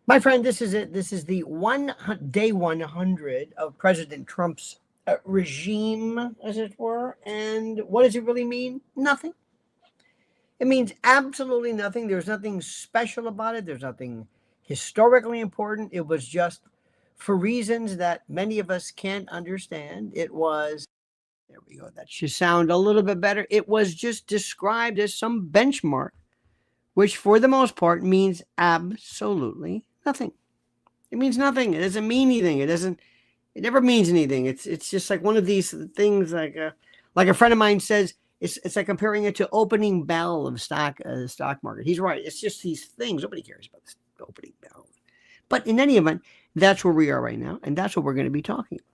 My friend, this is it. This is the day 100 of President Trump's regime, as it were. And what does it really mean? Nothing. It means absolutely nothing. There's nothing special about it. There's nothing historically important. It was just for reasons that many of us can't understand. It was, there we go. That should sound a little bit better. It was just described as some benchmark, which for the most part means absolutely nothing. It means nothing. It doesn't mean anything. It never means anything. It's just like one of these things like a friend of mine says, it's like comparing it to opening bell of stock market. He's right. It's just these things. Nobody cares about the opening bell. But in any event, that's where we are right now, and that's what we're going to be talking about.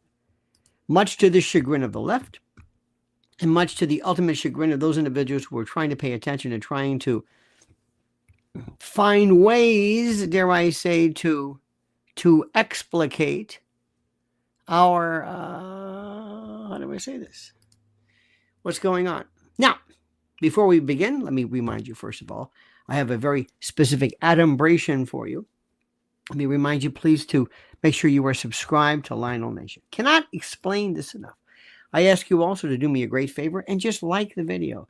Much to the chagrin of the left, and much to the ultimate chagrin of those individuals who are trying to pay attention and trying to find ways, dare I say, to explicate our how do I say this? What's going on? Now, before we begin, let me remind you, first of all, I have a very specific adumbration for you. Let me remind you, please, to make sure you are subscribed to Lionel Nation. Cannot explain this enough. I ask you also to do me a great favor and just like the video.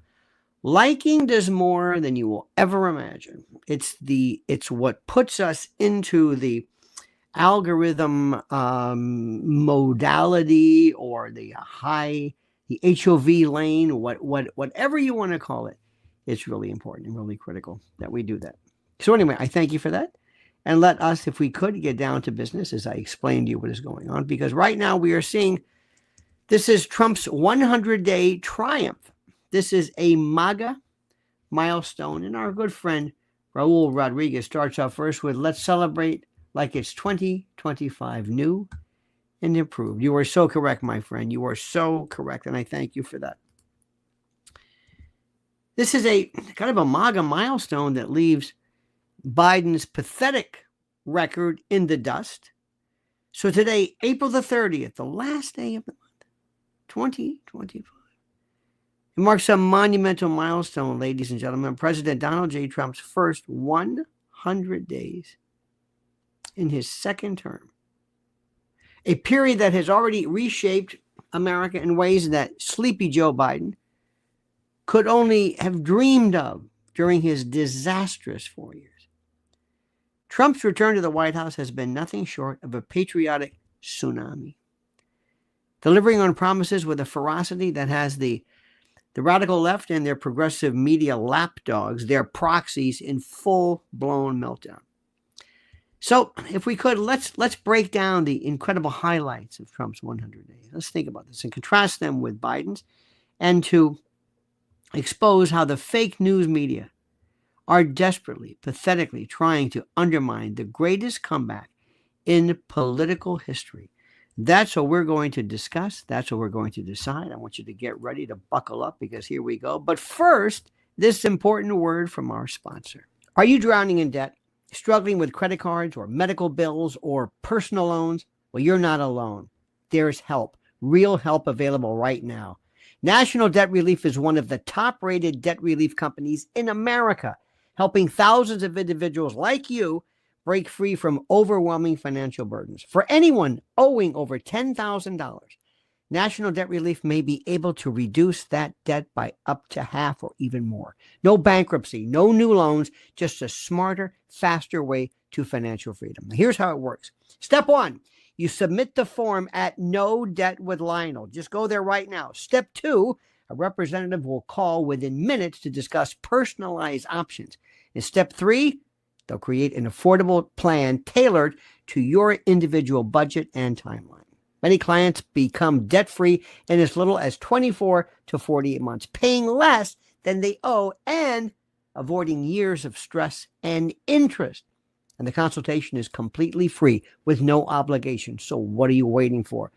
Liking does more than you will ever imagine. It's what puts us into the algorithm modality or the HOV lane, whatever you want to call it. It's really important and really critical that we do that. So anyway, I thank you for that. And let us, if we could, get down to business as I explain to you what is going on. Because right now we are seeing, this is Trump's 100-day triumph. This is a MAGA milestone. And our good friend Raul Rodriguez starts off first with, let's celebrate like it's 2025, new and improved. You are so correct, my friend. You are so correct, and I thank you for that. This is a kind of a MAGA milestone that leaves Biden's pathetic record in the dust. So today, April the 30th, the last day of the month, 2025. It marks a monumental milestone, ladies and gentlemen. President Donald J. Trump's first 100 days in his second term. A period that has already reshaped America in ways that sleepy Joe Biden could only have dreamed of during his disastrous 4 years. Trump's return to the White House has been nothing short of a patriotic tsunami, delivering on promises with a ferocity that has the radical left and their progressive media lapdogs, their proxies, in full-blown meltdown. So, if we could, let's break down the incredible highlights of Trump's 100 days. Let's think about this and contrast them with Biden's, and to expose how the fake news media are desperately, pathetically trying to undermine the greatest comeback in political history. That's what we're going to discuss. That's what we're going to decide. I want you to get ready to buckle up, because here we go. But first, this important word from our sponsor. Are you drowning in debt? Struggling with credit cards or medical bills or personal loans? Well, you're not alone. There's help, real help available right now. National Debt Relief is one of the top-rated debt relief companies in America, helping thousands of individuals like you break free from overwhelming financial burdens. For anyone owing over $10,000, National Debt Relief may be able to reduce that debt by up to half or even more. No bankruptcy, no new loans, just a smarter, faster way to financial freedom. Now, here's how it works. Step one, you submit the form at No Debt with Lionel. Just go there right now. Step two, a representative will call within minutes to discuss personalized options. And step three, they'll create an affordable plan tailored to your individual budget and timeline. Many clients become debt-free in as little as 24 to 48 months, paying less than they owe and avoiding years of stress and interest. And the consultation is completely free with no obligation. So what are you waiting for?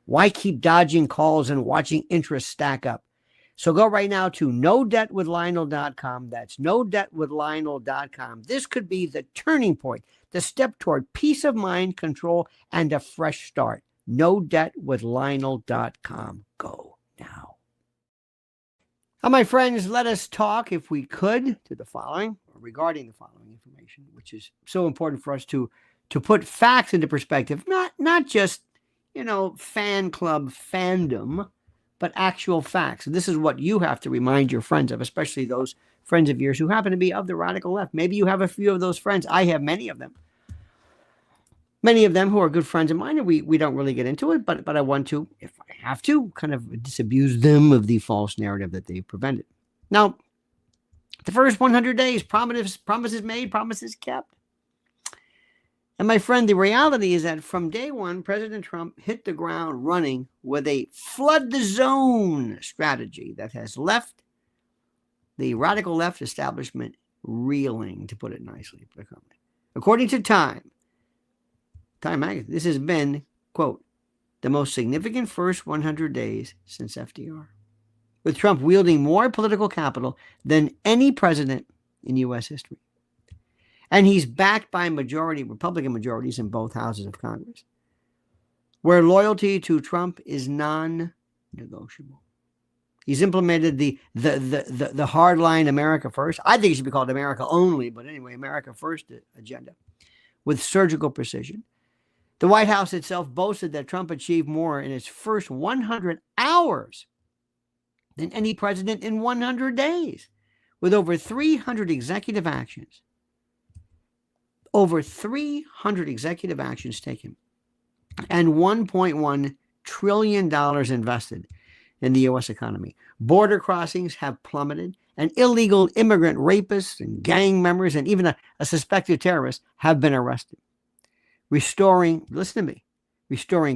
Why keep dodging calls and watching interest stack up? So go right now to NoDebtWithLionel.com. That's NoDebtWithLionel.com. This could be the turning point, the step toward peace of mind, control, and a fresh start. NoDebtWithLionel.com. Go now. Now, my friends, let us talk, if we could, to the following. regarding the following information, which is so important for us to put facts into perspective, not just, fan club fandom, but actual facts. And this is what you have to remind your friends of, especially those friends of yours who happen to be of the radical left. Maybe you have a few of those friends. I have many of them. Many of them who are good friends of mine, and we don't really get into it, but I want to, if I have to, kind of disabuse them of the false narrative that they've prevented. Now, the first 100 days, promises made, promises kept. And my friend, the reality is that from day one, President Trump hit the ground running with a flood the zone strategy that has left the radical left establishment reeling, to put it nicely. According to Time magazine, this has been, quote, the most significant first 100 days since FDR, with Trump wielding more political capital than any president in U.S. history. And he's backed by Republican majorities in both houses of Congress, where loyalty to Trump is non-negotiable. He's implemented the hardline America First. I think it should be called America Only, but anyway, America First agenda with surgical precision. The White House itself boasted that Trump achieved more in his first 100 hours than any president in 100 days, with over 300 executive actions. Over 300 executive actions taken and $1.1 trillion invested in the U.S. economy. Border crossings have plummeted, and illegal immigrant rapists and gang members and even a suspected terrorist have been arrested. Restoring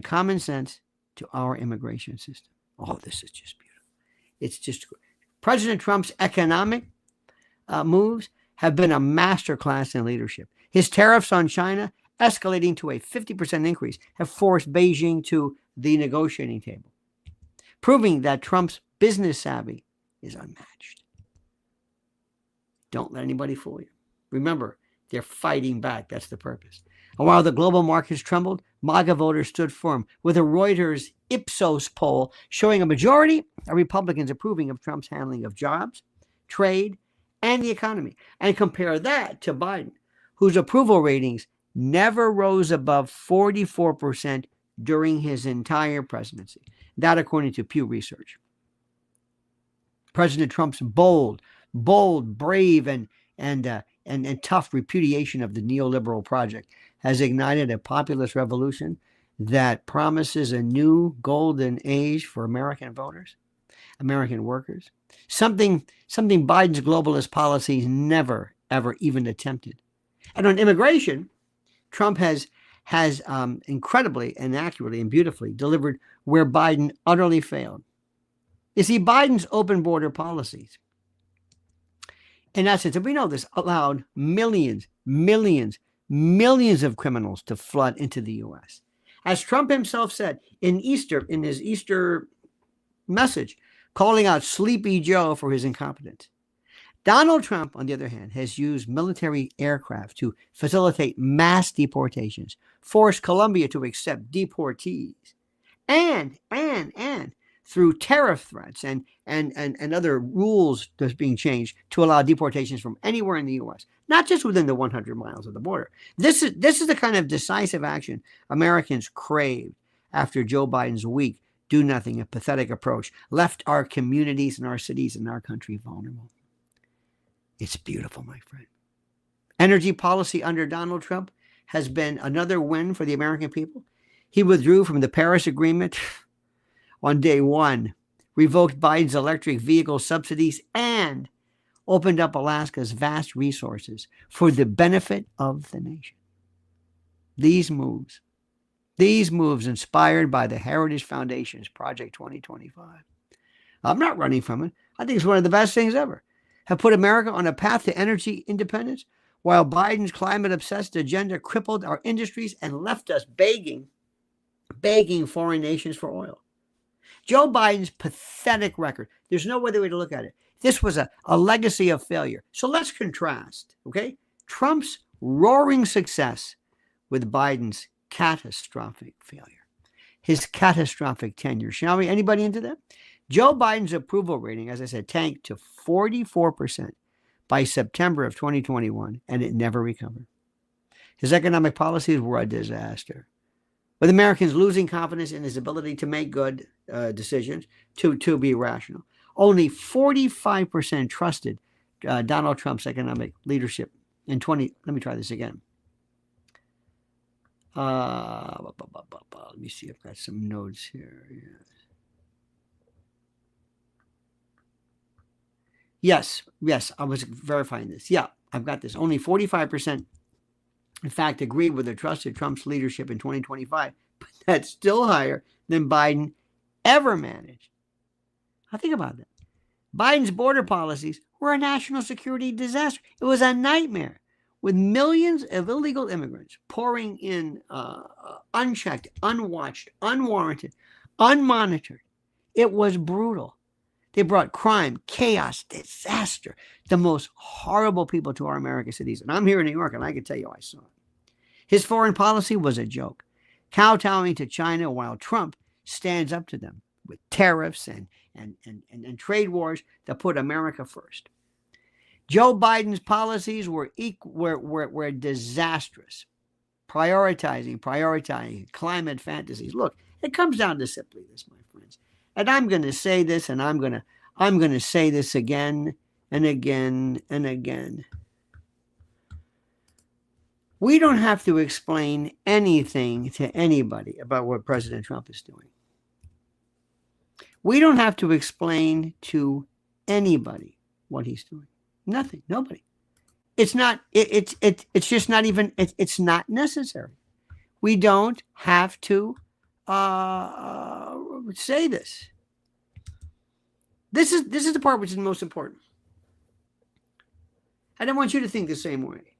common sense to our immigration system. Oh, this is just beautiful. It's just President Trump's economic moves have been a masterclass in leadership. His tariffs on China, escalating to a 50% increase, have forced Beijing to the negotiating table, proving that Trump's business savvy is unmatched. Don't let anybody fool you. Remember, they're fighting back. That's the purpose. And while the global markets trembled, MAGA voters stood firm, with a Reuters Ipsos poll showing a majority of Republicans approving of Trump's handling of jobs, trade, and the economy. And compare that to Biden, whose approval ratings never rose above 44% during his entire presidency. That according to Pew Research. President Trump's bold, brave, and tough repudiation of the neoliberal project has ignited a populist revolution that promises a new golden age for American voters, American workers, something Biden's globalist policies never, ever even attempted. And on immigration, Trump has incredibly and accurately and beautifully delivered where Biden utterly failed. You see, Biden's open border policies, in essence, and we know this, allowed millions of criminals to flood into the U.S. As Trump himself said in his Easter message, calling out Sleepy Joe for his incompetence. Donald Trump, on the other hand, has used military aircraft to facilitate mass deportations, force Colombia to accept deportees, and through tariff threats and other rules that's being changed to allow deportations from anywhere in the U.S., not just within the 100 miles of the border. This is the kind of decisive action Americans craved after Joe Biden's weak, do-nothing, and pathetic approach left our communities and our cities and our country vulnerable. It's beautiful, my friend. Energy policy under Donald Trump has been another win for the American people. He withdrew from the Paris Agreement on day one, revoked Biden's electric vehicle subsidies, and opened up Alaska's vast resources for the benefit of the nation. These moves inspired by the Heritage Foundation's Project 2025. I'm not running from it. I think it's one of the best things ever. Have put America on a path to energy independence, while Biden's climate-obsessed agenda crippled our industries and left us begging foreign nations for oil. Joe Biden's pathetic record, there's no other way to look at it. This was a legacy of failure. So let's contrast, okay? Trump's roaring success with Biden's catastrophic failure, his catastrophic tenure. Shall we? Anybody into that? Joe Biden's approval rating, as I said, tanked to 44%, by September of 2021, and it never recovered. His economic policies were a disaster, with Americans losing confidence in his ability to make good decisions, to be rational. Only 45% trusted Donald Trump's economic leadership in 20. Let me try this again. Let me see. I've got some notes here. Yes, I was verifying this. Yeah, I've got this. Only 45%, in fact, agreed with or trusted Trump's leadership in 2025, but that's still higher than Biden ever managed. Now think about that. Biden's border policies were a national security disaster. It was a nightmare, with millions of illegal immigrants pouring in unchecked, unwatched, unwarranted, unmonitored. It was brutal. They brought crime, chaos, disaster, the most horrible people to our American cities. And I'm here in New York, and I can tell you I saw it. His foreign policy was a joke, kowtowing to China while Trump stands up to them with tariffs and trade wars that put America first. Joe Biden's policies were disastrous, prioritizing climate fantasies. Look, it comes down to simply this, my friends. And I'm going to say this, and I'm going to say this again and again and again. We don't have to explain anything to anybody about what President Trump is doing. We don't have to explain to anybody what he's doing. Nothing. Nobody. It's not. It's just not even. It's not necessary. We don't have to say this. This is the part which is most important. I don't want you to think the same way.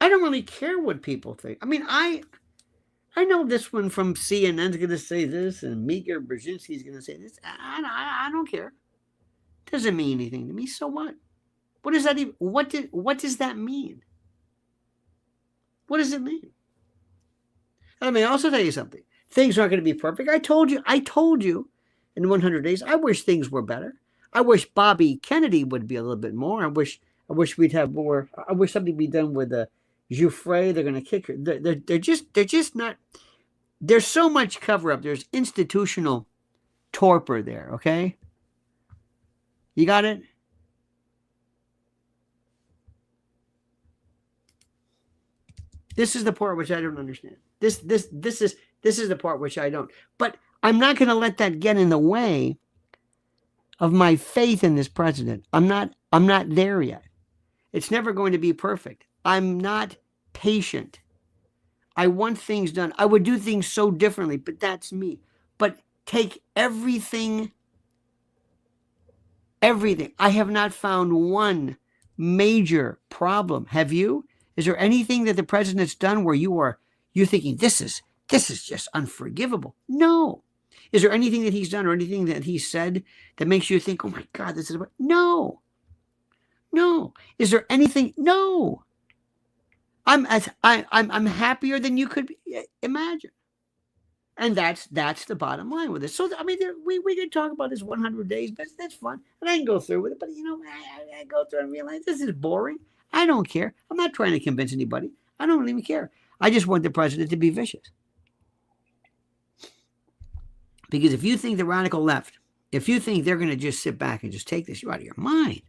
I don't really care what people think. I mean, I know this one from CNN is going to say this, and Mika Brzezinski is going to say this. I don't care. It doesn't mean anything to me. So what? What does that even? What does that mean? What does it mean? Let me also tell you something. Things aren't going to be perfect. I told you in 100 days, I wish things were better. I wish Bobby Kennedy would be a little bit more. I wish we'd have more. I wish something be done with Giuffre. They're going to kick her. They're just not. There's so much cover up. There's institutional torpor there. Okay. You got it? This is the part which I don't understand. This is the part which I don't. But I'm not going to let that get in the way of my faith in this president. I'm not there yet. It's never going to be perfect. I'm not patient. I want things done. I would do things so differently, but that's me. But take everything. I have not found one major problem. Have you? Is there anything that the president's done where you're thinking this is just unforgivable? No. Is there anything that he's done or anything that he said that makes you think, oh my God, this is about? No. Is there anything? No. I'm happier than you could imagine. And that's the bottom line with it. So, I mean, we could talk about this 100 days, but that's fun. And I can go through with it. But, I go through and realize this is boring. I don't care. I'm not trying to convince anybody. I don't even care. I just want the president to be vicious. Because if you think the radical left, if you think they're going to just sit back and just take this, you're out of your mind.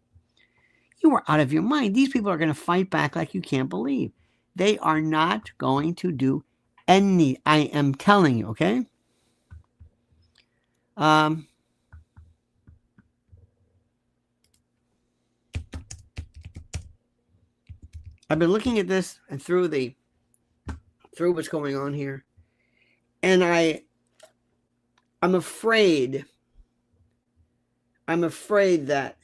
You are out of your mind. These people are going to fight back like you can't believe. They are not going to do any. I am telling you, okay? I've been looking at this and through what's going on here, and I'm afraid that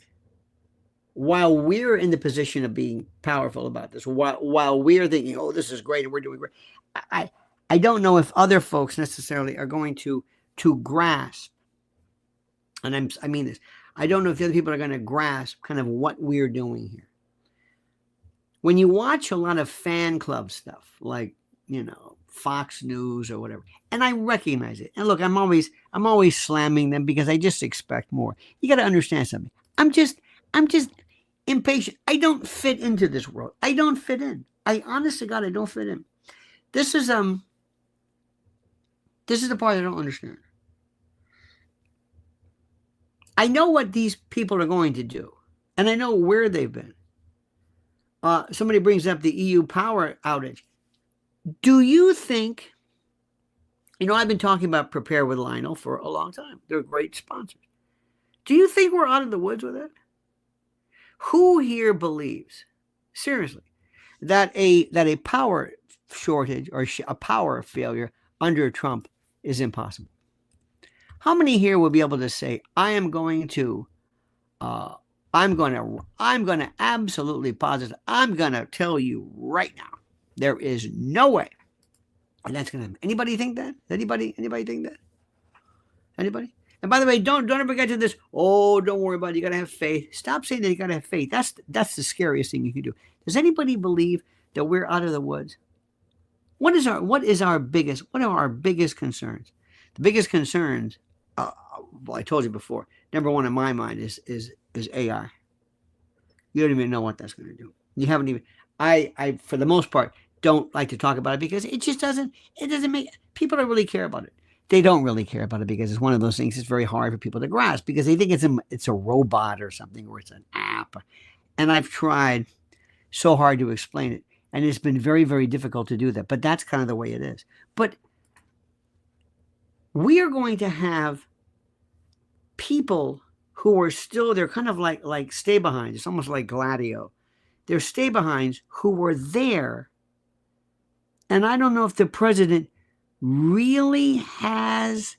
while we're in the position of being powerful about this, while we're thinking, oh, this is great and we're doing great, I don't know if other folks necessarily are going to grasp, and I mean this, I don't know if the other people are going to grasp kind of what we're doing here. When you watch a lot of fan club stuff, like, Fox News or whatever, and I recognize it. And look, I'm always slamming them because I just expect more. You got to understand something. I'm just impatient. I don't fit into this world. I don't fit in. I honest to God, I don't fit in. This is the part I don't understand. I know what these people are going to do, and I know where they've been. Somebody brings up the EU power outage. Do you think, I've been talking about Prepare with Lionel for a long time. They're great sponsors. Do you think we're out of the woods with it? Who here believes, seriously, that a power shortage or a power failure under Trump is impossible? How many here will be able to say, I'm going to absolutely positive, I'm going to tell you right now, there is no way. And that's going to happen. Anybody think that? Anybody think that? Anybody? And by the way, don't ever get to this, don't worry about it, you got to have faith. Stop saying that you got to have faith. That's the scariest thing you can do. Does anybody believe that we're out of the woods? What are our biggest concerns? The biggest concerns, I told you before, number one in my mind is AI. You don't even know what that's going to do. You haven't even, I for the most part, don't like to talk about it because it doesn't make, people don't really care about it. They don't really care about it because it's one of those things that's very hard for people to grasp because they think it's a robot or something, or it's an app. And I've tried so hard to explain it, and it's been very, very difficult to do that. But that's kind of the way it is. But we are going to have people who are still, they're kind of like stay-behinds. It's almost like Gladio. They're stay-behinds who were there. And I don't know if the president really has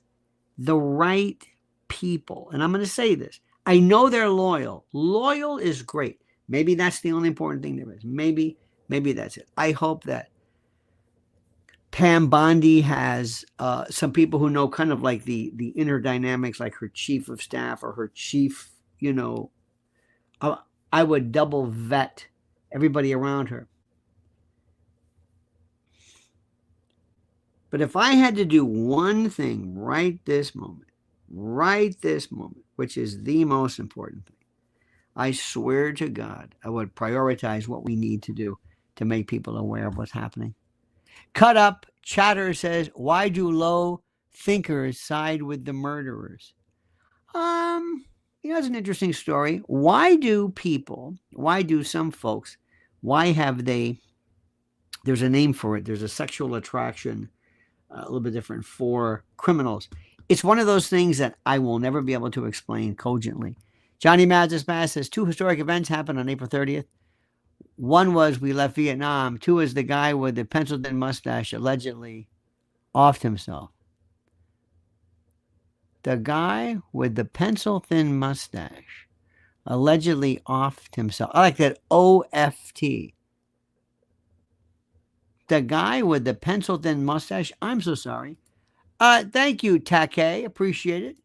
the right people. And I'm going to say this. I know they're loyal. Loyal is great. Maybe that's the only important thing there is. Maybe that's it. I hope that Pam Bondi has some people who know kind of like the inner dynamics, like her chief of staff or her chief, I would double vet everybody around her. But if I had to do one thing right this moment, which is the most important thing, I swear to God, I would prioritize what we need to do to make people aware of what's happening. Cut Up Chatter says, why do low thinkers side with the murderers? It's an interesting story. Why do some folks, there's a name for it. There's a sexual attraction, a little bit different, for criminals. It's one of those things that I will never be able to explain cogently. Johnny Mazzis says 2 historic events happened on April 30th. One was we left Vietnam. 2 is the guy with the pencil-thin mustache allegedly offed himself. The guy with the pencil-thin mustache allegedly offed himself. I like that, OFT. The guy with the pencil-thin mustache. I'm so sorry. Thank you, Take. Appreciate it.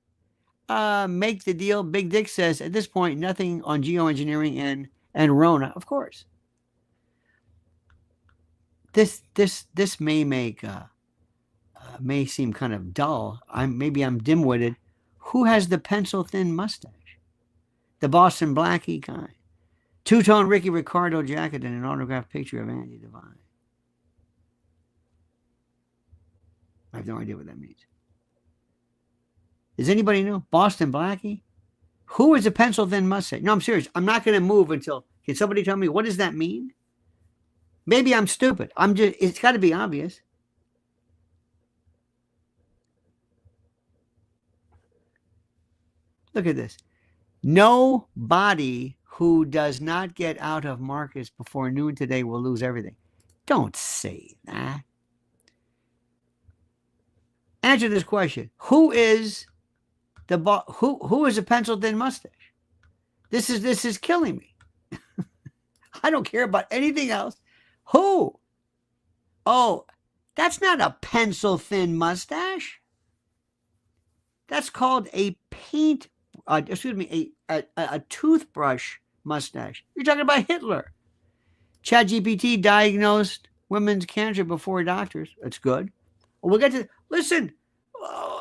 Make the deal. Big Dick says, at this point, nothing on geoengineering and Rona. Of course. This may make may seem kind of dull. Maybe I'm dim-witted. Who has the pencil-thin mustache? The Boston Blackie guy. Two-tone Ricky Ricardo jacket and an autographed picture of Andy Devine. I have no idea what that means. Does anybody know? Boston Blackie? Who is a pencil-thin mustache? No, I'm serious. I'm not going to move until... Can somebody tell me, what does that mean? Maybe I'm stupid. It's got to be obvious. Look at this. Nobody who does not get out of Marcus before noon today will lose everything. Don't say that. Answer this question. Who is a pencil-thin mustache? This is killing me. I don't care about anything else. Who? Oh, that's not a pencil-thin mustache. That's called a a toothbrush mustache. You're talking about Hitler. ChatGPT diagnosed women's cancer before doctors. That's good. We'll get to, listen,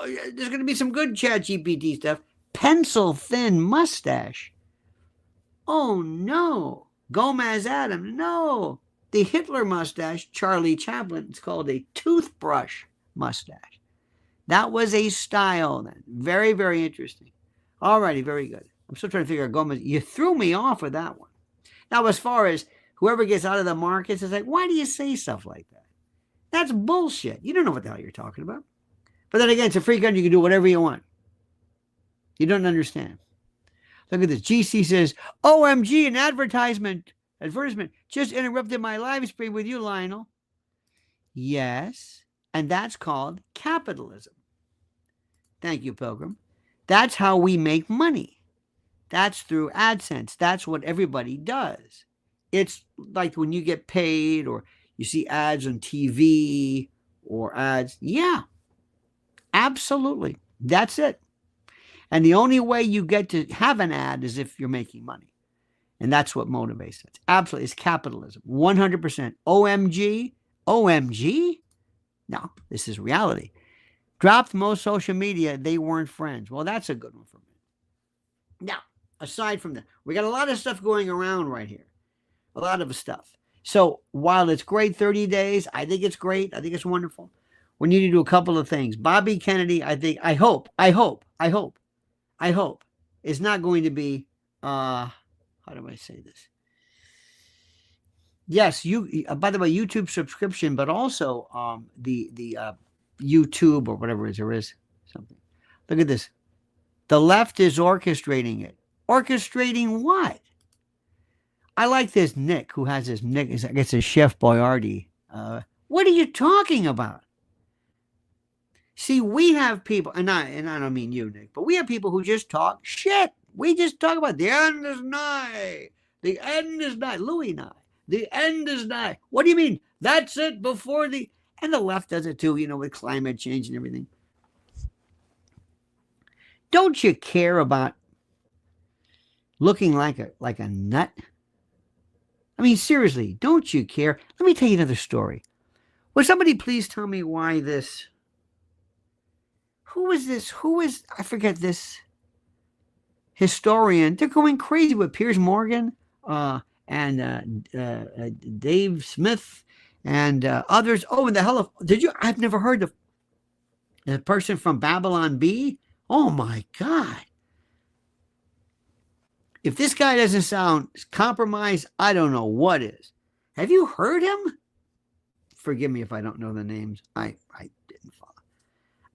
there's going to be some good ChatGPT stuff. Pencil-thin mustache. Oh, no. Gomez Adam, no. The Hitler mustache, Charlie Chaplin, it's called a toothbrush mustache. That was a style then. Very, very interesting. All righty, very good. I'm still trying to figure out Gomez. You threw me off with that one. Now, as far as whoever gets out of the markets, it's like, why do you say stuff like that? That's bullshit. You don't know what the hell you're talking about. But then again, it's a free country. You can do whatever you want. You don't understand. Look at this. GC says, OMG, an advertisement just interrupted my live stream with you, Lionel. Yes, and that's called capitalism. Thank you, Pilgrim. That's how we make money. That's through AdSense. That's what everybody does. It's like when you get paid or you see ads on TV or ads. Yeah, absolutely. That's it. And the only way you get to have an ad is if you're making money. And that's what motivates it. Absolutely. It's capitalism. 100%. OMG? OMG? No, this is reality. Dropped most social media. They weren't friends. Well, that's a good one for me. Now, aside from that, we got a lot of stuff going around right here. A lot of stuff. So while it's great 30 days, I think it's great. I think it's wonderful. We need to do a couple of things. Bobby Kennedy, I hope is not going to be, how do I say this? Yes, by the way, YouTube subscription, but also the YouTube or whatever it is, there is something. Look at this. The left is orchestrating it. Orchestrating what? I like this Nick, who has this Nick, I guess it's Chef Boyardee. What are you talking about? See, we have people, and I don't mean you, Nick, but we have people who just talk shit. We just talk about the end is nigh. The end is nigh. Louis and I. The end is nigh. What do you mean? That's it before the... And the left does it too, with climate change and everything. Don't you care about looking like a nut? I mean, seriously, don't you care? Let me tell you another story. Would somebody please tell me why this... Who is this? I forget this historian. They're going crazy with Piers Morgan and Dave Smith and others. Oh, and the hell of... I've never heard of the person from Babylon Bee. Oh, my God. If this guy doesn't sound compromised, I don't know what is. Have you heard him? Forgive me if I don't know the names. I didn't follow.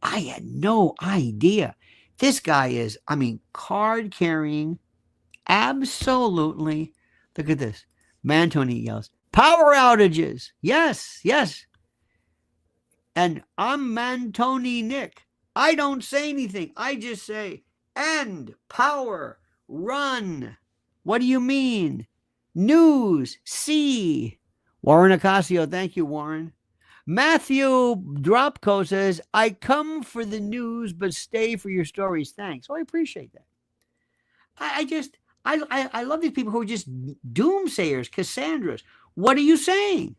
I had no idea. This guy is, card carrying. Absolutely. Look at this. Mantoni yells, power outages. Yes, yes. And I'm Mantoni Nick. I don't say anything. I just say, end, power, run. What do you mean? News, see. Warren Ocasio, thank you, Warren. Matthew Dropko says, I come for the news, but stay for your stories. Thanks. Oh, I appreciate that. I love these people who are just doomsayers, Cassandras. What are you saying?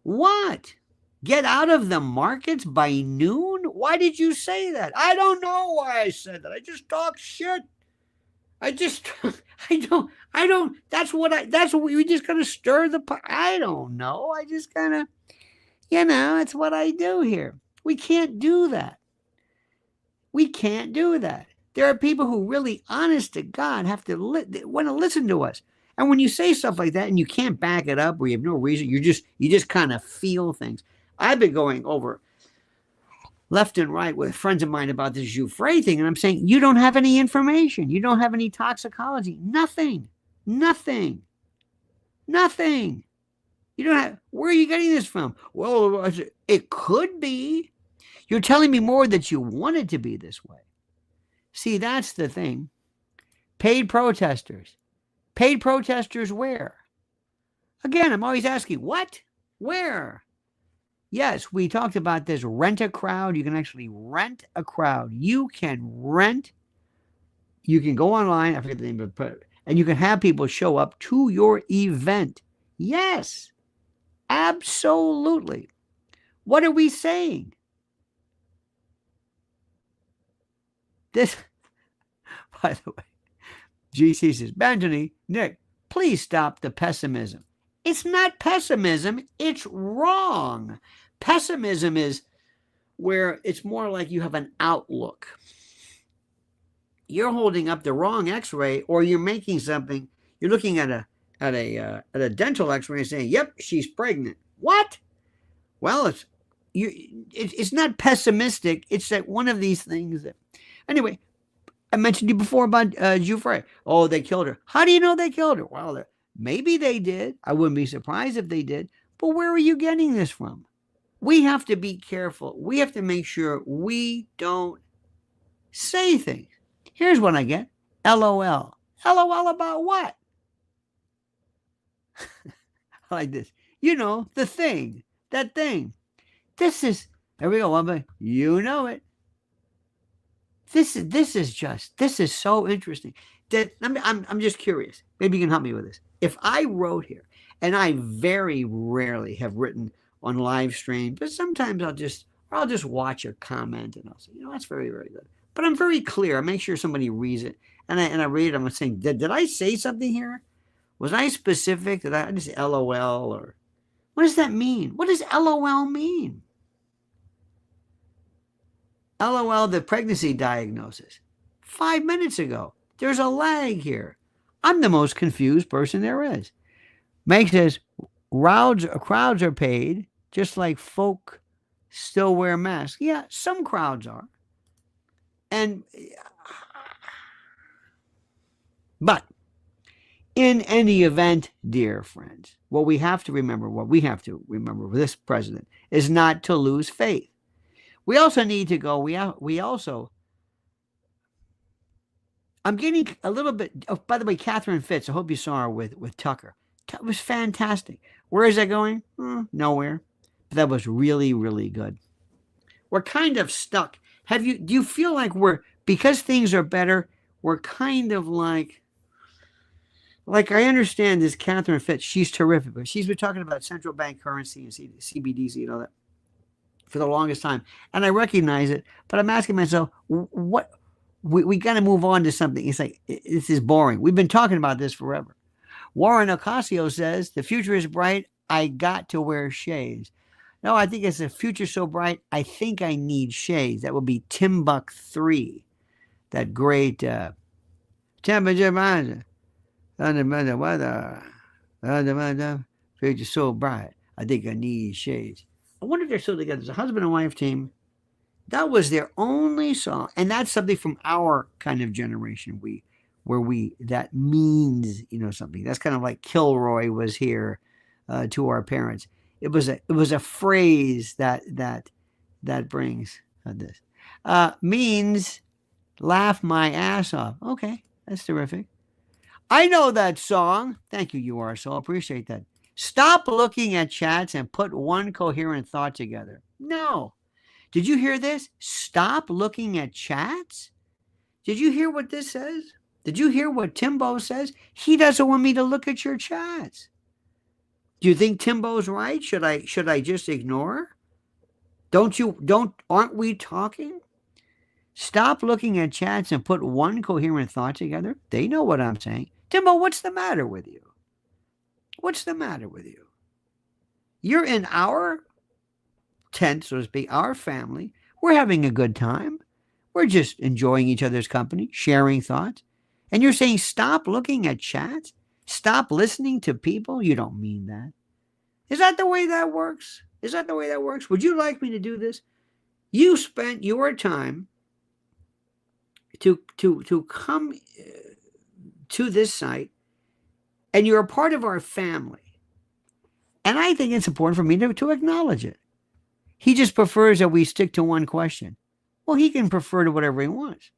What? Get out of the markets by noon? Why did you say that? I don't know why I said that. I just talk shit. I don't, that's what we just kind of stir the pot. I don't know. I just kind of, it's what I do here. We can't do that. We can't do that. There are people who really, honest to God, have to want to listen to us. And when you say stuff like that and you can't back it up or you have no reason, you just kind of feel things. I've been going over left and right with friends of mine about this Jouffre thing, and I'm saying, you don't have any information. You don't have any toxicology. Nothing. You don't have, where are you getting this from? Well, it could be. You're telling me more that you want it to be this way. See, that's the thing. Paid protesters. Paid protesters where? Again, I'm always asking, what? Where? Yes, we talked about this. Rent a crowd. You can actually rent a crowd. You can go online. I forget the name of it. And you can have people show up to your event. Yes, absolutely. What are we saying? This, by the way, GC says, Benjamin, Nick, please stop the pessimism. It's not pessimism. It's wrong. Pessimism is where it's more like you have an outlook. You're holding up the wrong X-ray, or you're making something. You're looking at a dental X-ray and saying, "Yep, she's pregnant." What? Well, it's not pessimistic. It's that one of these things that. Anyway, I mentioned you before about Giuffre. Oh, they killed her. How do you know they killed her? Well, maybe they did. I wouldn't be surprised if they did. But where are you getting this from? We have to be careful. We have to make sure we don't say things. Here's what I get. LOL. LOL about what? I like this. You know, the thing. That thing. This is, there we go. You know it. This is so interesting. That I'm just curious. Maybe you can help me with this. If I wrote here, and I very rarely have written on live stream, but sometimes I'll just watch a comment and I'll say, that's very, very good. But I'm very clear. I make sure somebody reads it, and I read it. I'm saying, did I say something here? Was I specific? Did I just LOL, or what does that mean? What does LOL mean? LOL, the pregnancy diagnosis. 5 minutes ago. There's a lag here. I'm the most confused person there is. Meg says, crowds are paid, just like folk still wear masks. Yeah, some crowds are. But in any event, dear friends, what we have to remember with this president is not to lose faith. We also need to go, I'm getting a little bit, oh, by the way, Catherine Fitz, I hope you saw her with Tucker. It was fantastic. Where is that going? Nowhere. But that was really, really good. We're kind of stuck. Do you feel like because things are better, we're kind of like I understand this Catherine Fitz, she's terrific, but she's been talking about central bank currency and CBDC and all that for the longest time. And I recognize it, but I'm asking myself, what we got to move on to something. It's like, this is boring. We've been talking about this forever. Warren Ocasio says, the future is bright. I got to wear shades. No, I think it's the future so bright, I think I need shades. That would be Timbuk 3. That great temperature under weather. Future so bright, I think I need shades. I wonder if they're still together. It's a husband and wife team. That was their only song. And that's something from our kind of generation. That means, something. That's kind of like Kilroy was here to our parents. It was a phrase that brings this. Means laugh my ass off. Okay, that's terrific. I know that song. Thank you, you are so. Appreciate that. Stop looking at chats and put one coherent thought together. No. Did you hear this? Stop looking at chats? Did you hear what this says? Did you hear what Timbo says? He doesn't want me to look at your chats. Do you think Timbo's right? Should I just ignore? Aren't we talking? Stop looking at chats and put one coherent thought together. They know what I'm saying. Timbo, what's the matter with you? What's the matter with you? You're in our tent, so to speak, our family. We're having a good time. We're just enjoying each other's company, sharing thoughts. And you're saying, stop looking at chats? Stop listening to people? You don't mean that. Is that the way that works? Is that the way that works? Would you like me to do this? You spent your time to come to this site, and you're a part of our family. And I think it's important for me to acknowledge it. He just prefers that we stick to one question. Well, he can prefer to whatever he wants.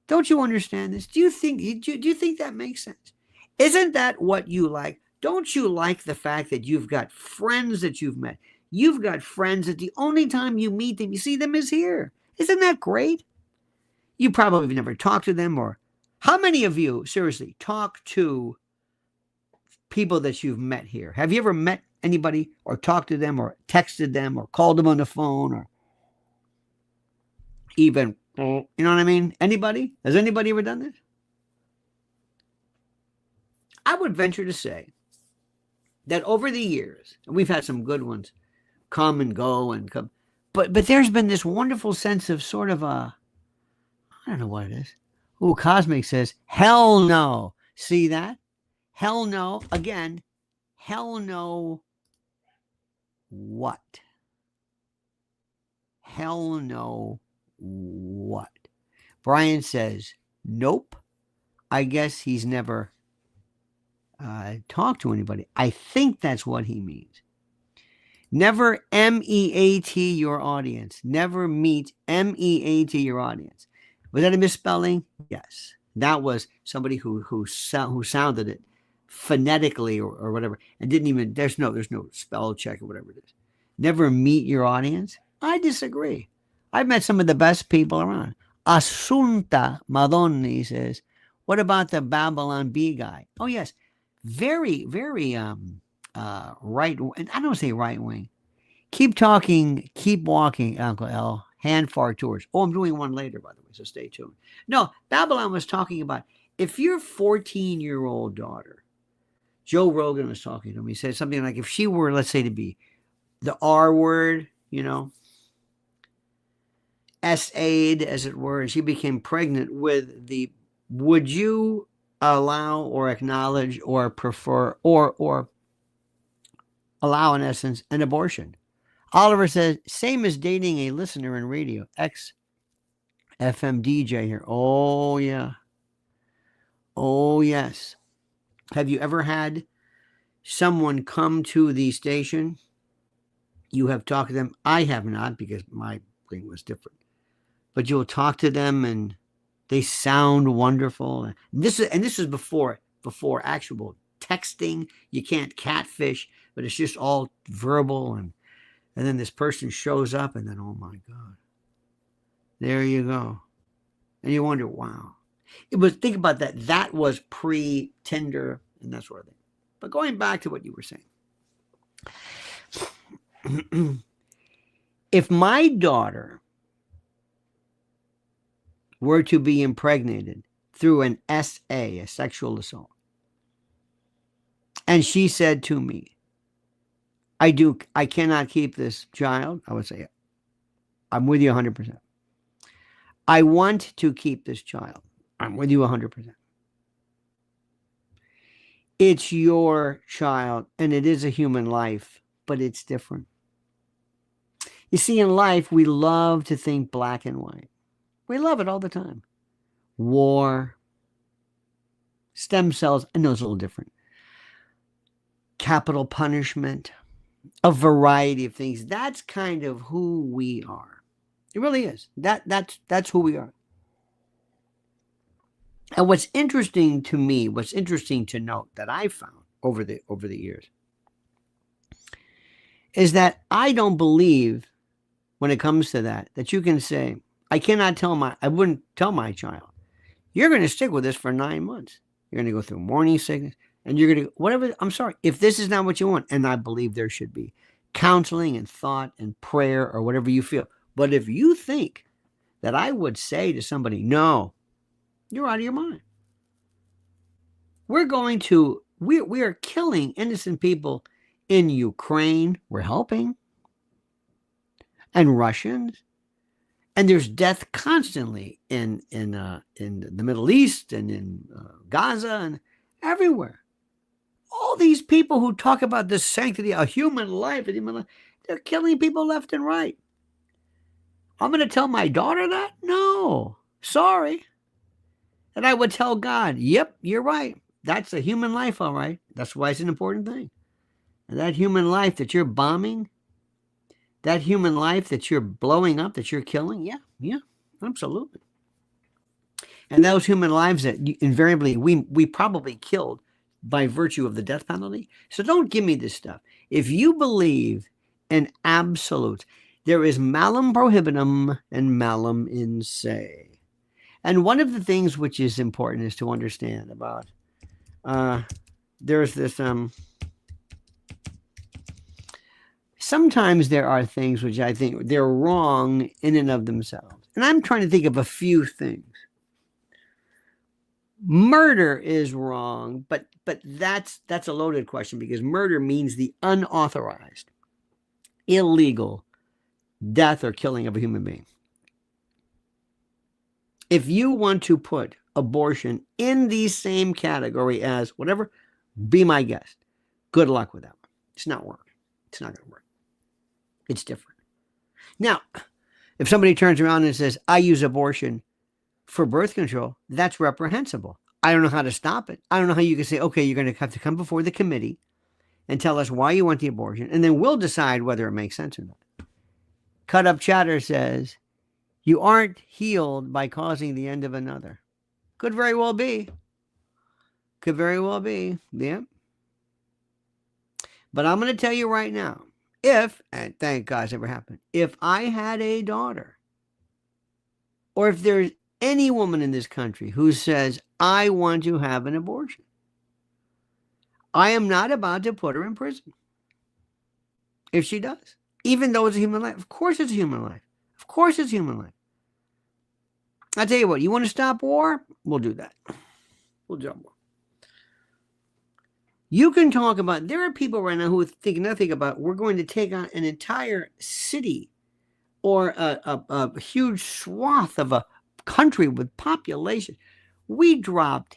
Don't you understand this? Do you think that makes sense? Isn't that what you like? Don't you like the fact that you've got friends that you've met? You've got friends that the only time you meet them, you see them is here. Isn't that great? You probably have never talked to them, or how many of you, seriously, talk to people that you've met here? Have you ever met anybody or talked to them or texted them or called them on the phone or even, you know what I mean? Anybody? Has anybody ever done this? I would venture to say that over the years, and we've had some good ones come and go and come, but there's been this wonderful sense of sort of a, I don't know what it is. Ooh, Cosmic says, hell no. See that? Hell no. Again, hell no. What? Hell no. What? Brian says, nope. I guess he's never talked to anybody. I think that's what he means. Never M-E-A-T your audience. Never meet M-E-A-T your audience. Was that a misspelling? Yes. That was somebody who sounded it phonetically or whatever, and didn't even, there's no spell check or whatever it is. Never meet your audience. I disagree. I've met some of the best people around. Assunta Madonni says, what about the Babylon Bee guy? Oh, yes. Very, very right. And I don't say right wing. Keep talking, keep walking, Uncle L. Hand fart tours. Oh, I'm doing one later, by the way, so stay tuned. No, Babylon was talking about if your 14-year-old daughter, Joe Rogan was talking to me, he said something like, if she were, let's say, to be the R word, you know, S-aid, as it were, and she became pregnant with the, would you allow or acknowledge or prefer or allow, in essence, an abortion? Oliver says, same as dating a listener in radio, ex-FM DJ here. Oh, yeah. Oh, yes. Have you ever had someone come to the station? You have talked to them. I have not, because my thing was different. But you'll talk to them and they sound wonderful. And this is before actual texting. You can't catfish, but it's just all verbal, and then this person shows up, and then, oh my God, there you go. And you wonder, wow. It was, think about that. That was pre-Tinder and that sort of thing. But going back to what you were saying. If my daughter were to be impregnated through an SA, a sexual assault, and she said to me, I cannot keep this child, I would say, I'm with you 100%. I want to keep this child. I'm with you 100%. It's your child, and it is a human life, but it's different. You see, in life, we love to think black and white. We love it all the time. War, stem cells, I know it's a little different. Capital punishment, a variety of things. That's kind of who we are. It really is. That's who we are. And what's interesting to me, what's interesting to note that I found over the years, is that I don't believe, when it comes to that you can say, I wouldn't tell my child, you're going to stick with this for 9 months. You're going to go through morning sickness, and you're going to, whatever, I'm sorry, if this is not what you want, and I believe there should be counseling and thought and prayer or whatever you feel. But if you think that I would say to somebody, no, you're out of your mind. We are killing innocent people in Ukraine. We're helping. And Russians. And there's death constantly in the Middle East and in Gaza and everywhere. All these people who talk about the sanctity of human life, they're killing people left and right. I'm going to tell my daughter that? No. Sorry. And I would tell God, yep, you're right. That's a human life, all right. That's why it's an important thing. And that human life that you're bombing, that human life that you're blowing up, that you're killing, yeah, absolutely. And those human lives that invariably we probably killed by virtue of the death penalty. So don't give me this stuff. If you believe in absolute, there is malum prohibitum and malum in se. And one of the things which is important is to understand about, there's this, sometimes there are things which I think they're wrong in and of themselves. And I'm trying to think of a few things. Murder is wrong, but that's a loaded question, because murder means the unauthorized, illegal death or killing of a human being. If you want to put abortion in the same category as whatever, be my guest. Good luck with that one. It's not working. It's not going to work. It's different. Now, if somebody turns around and says, I use abortion for birth control, that's reprehensible. I don't know how to stop it. I don't know how you can say, okay, you're going to have to come before the committee and tell us why you want the abortion, and then we'll decide whether it makes sense or not. Cut Up Chatter says, you aren't healed by causing the end of another. Could very well be. Could very well be. Yeah. But I'm going to tell you right now, if, and thank God it's never happened, if I had a daughter, or if there's any woman in this country who says, I want to have an abortion, I am not about to put her in prison. If she does. Even though it's a human life. Of course it's a human life. Of course it's a human life. I'll tell you what, you want to stop war? We'll do that. We'll jump war. You can talk about, there are people right now who think nothing about, we're going to take on an entire city or a huge swath of a country with population. We dropped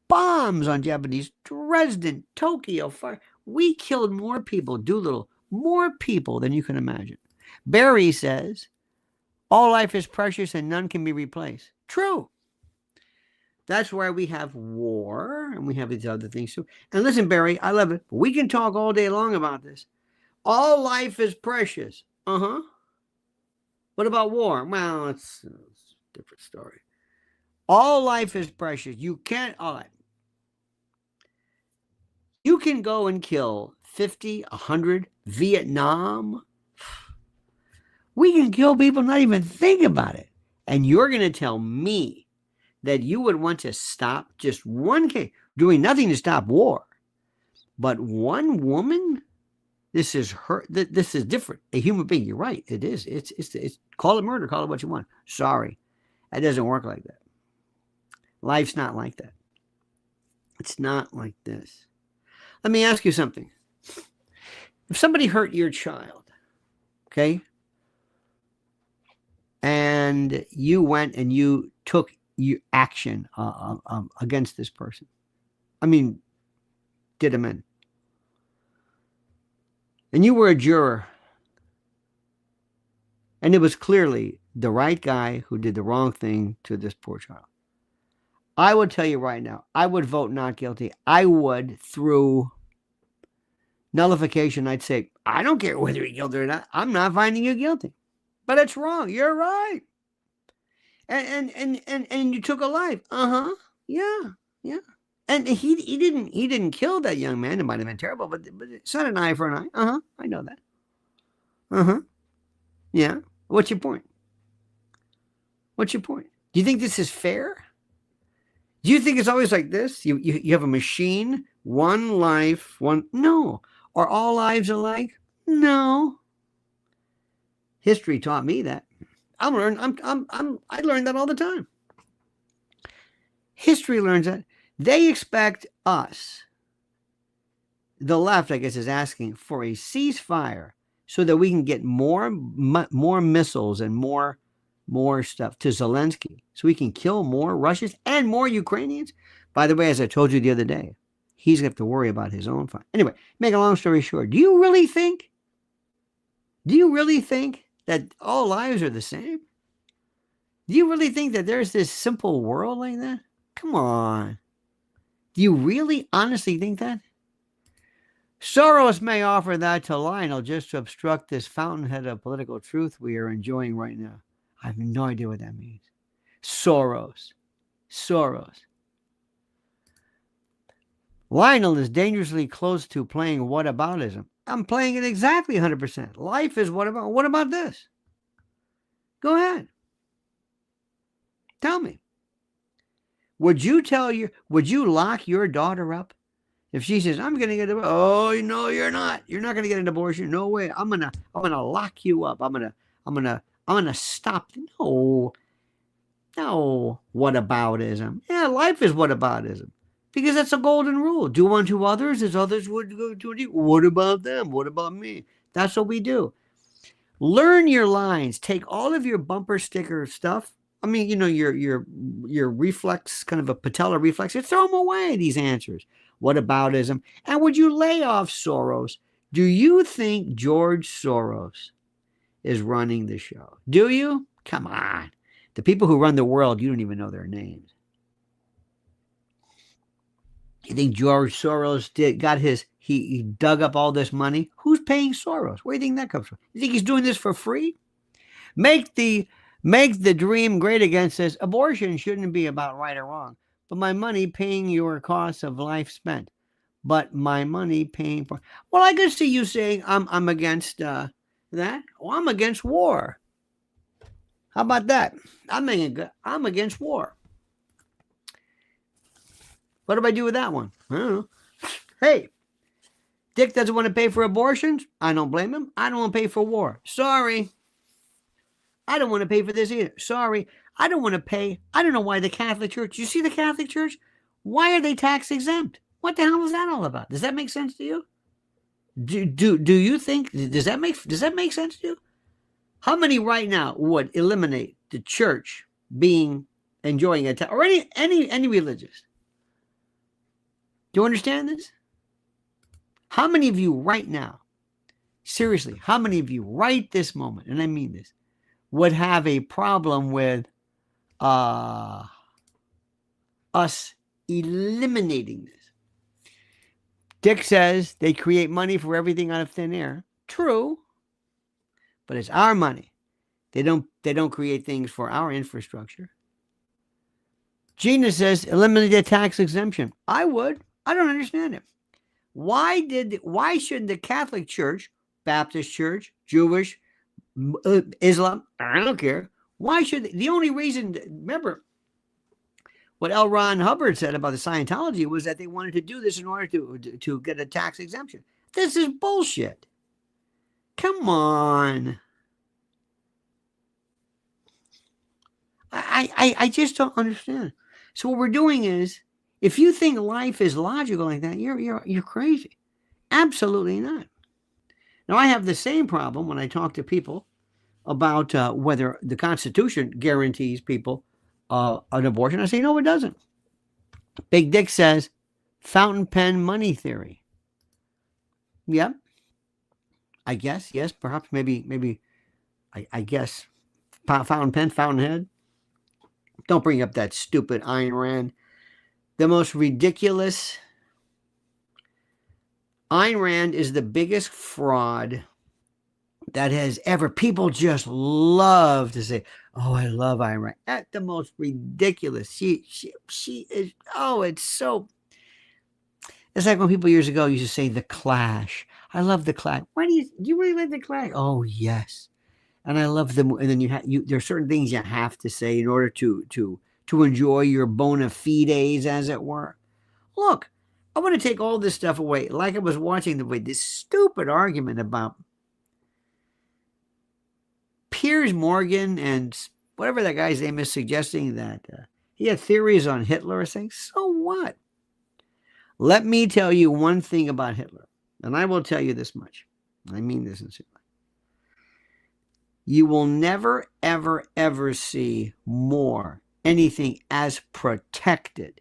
bombs on Japanese, Dresden, Tokyo, fire. We killed more people, Doolittle, more people than you can imagine. Barry says, all life is precious and none can be replaced. True. That's why we have war and we have these other things too. And listen, Barry, I love it. But we can talk all day long about this. All life is precious. Uh-huh. What about war? Well, it's a different story. All life is precious. You can't, all right. You can go and kill 50, 100, Vietnam. We can kill people, not even think about it. And you're going to tell me that you would want to stop just one case, doing nothing to stop war. But one woman, this is her, this is different. A human being, you're right, it is. It's call it murder, call it what you want. Sorry, it doesn't work like that. Life's not like that. It's not like this. Let me ask you something. If somebody hurt your child, okay, and you went and you took action against this person, I mean, did him in, and you were a juror, and it was clearly the right guy who did the wrong thing to this poor child, I would tell you right now, I would vote not guilty. I would, through nullification, I'd say, I don't care whether you're guilty or not. I'm not finding you guilty. But it's wrong. You're right. And you took a life. Uh-huh. Yeah. And he didn't kill that young man. It might have been terrible, but it's not an eye for an eye. Uh-huh. I know that. Uh-huh. Yeah. What's your point? What's your point? Do you think this is fair? Do you think it's always like this? You have a machine, one life, one. No. Are all lives alike? No. History taught me that. I learned that all the time. History learns that. They expect us, the left, I guess, is asking for a ceasefire so that we can get more missiles and more stuff to Zelensky, so we can kill more Russians and more Ukrainians. By the way, as I told you the other day, he's going to have to worry about his own fight. Anyway, make a long story short, do you really think that all lives are the same? Do you really think that there's this simple world like that? Come on. Do you really honestly think that? Soros may offer that to Lionel just to obstruct this fountainhead of political truth we are enjoying right now. I have no idea what that means. Soros. Lionel is dangerously close to playing whataboutism. I'm playing it exactly 100%. Life is what about? What about this? Go ahead. Tell me. Would you lock your daughter up if she says, I'm going to get a, oh, no, you're not. You're not going to get an abortion. No way. I'm going to lock you up. I'm going to stop. No. No, whataboutism. Yeah, life is whataboutism. Because that's a golden rule. Do unto others as others would do to you. What about them? What about me? That's what we do. Learn your lines. Take all of your bumper sticker stuff. I mean, you know, your reflex, kind of a patella reflex. Throw them away, these answers. Whataboutism. And would you lay off Soros? Do you think George Soros is running the show? Do you? Come on. The people who run the world, you don't even know their names. You think George Soros he dug up all this money? Who's paying Soros? Where do you think that comes from? You think he's doing this for free? Make the dream great again says abortion shouldn't be about right or wrong, but my money paying your costs of life spent. But my money paying for. Well, I could see you saying I'm against that. Well, I'm against war. How about that? I'm against war. What do I do with that one? I don't know. Hey, Dick doesn't want to pay for abortions. I don't blame him. I don't want to pay for war. Sorry. I don't want to pay for this either. Sorry. I don't want to pay. I don't know why the Catholic Church. You see the Catholic Church? Why are they tax exempt? What the hell is that all about? Does that make sense to you? Do you think does that make sense to you? How many right now would eliminate the church being enjoying a tax, or any religious? Do you understand this? How many of you right now, seriously, how many of you right this moment, and I mean this, would have a problem with us eliminating this? Dick says they create money for everything out of thin air. True, but it's our money. They don't create things for our infrastructure. Gina says eliminate the tax exemption. I would. I don't understand it. Why should the Catholic Church, Baptist Church, Jewish, Islam, I don't care. Why should the only reason, remember what L. Ron Hubbard said about the Scientology was that they wanted to do this in order to get a tax exemption. This is bullshit. Come on. I just don't understand. So what we're doing is, if you think life is logical like that, you're crazy. Absolutely not. Now, I have the same problem when I talk to people about whether the Constitution guarantees people an abortion. I say, no, it doesn't. Big Dick says, fountain pen money theory. Yep. I guess, yes, perhaps, maybe, I guess, fountain pen, fountainhead. Don't bring up that stupid Ayn Rand. The most ridiculous. Ayn Rand is the biggest fraud that has ever. People just love to say, "Oh, I love Ayn Rand." At the most ridiculous. She is. Oh, it's so. It's like when people years ago used to say the Clash. I love the Clash. Why do you really like the Clash? Oh yes, and I love them. And then there are certain things you have to say in order to enjoy your bona fides, as it were. Look, I want to take all this stuff away. Like I was watching this stupid argument about Piers Morgan and whatever that guy's name is, suggesting that he had theories on Hitler or saying, so what? Let me tell you one thing about Hitler, and I will tell you this much. I mean this sincerely. You will never, ever, ever see anything as protected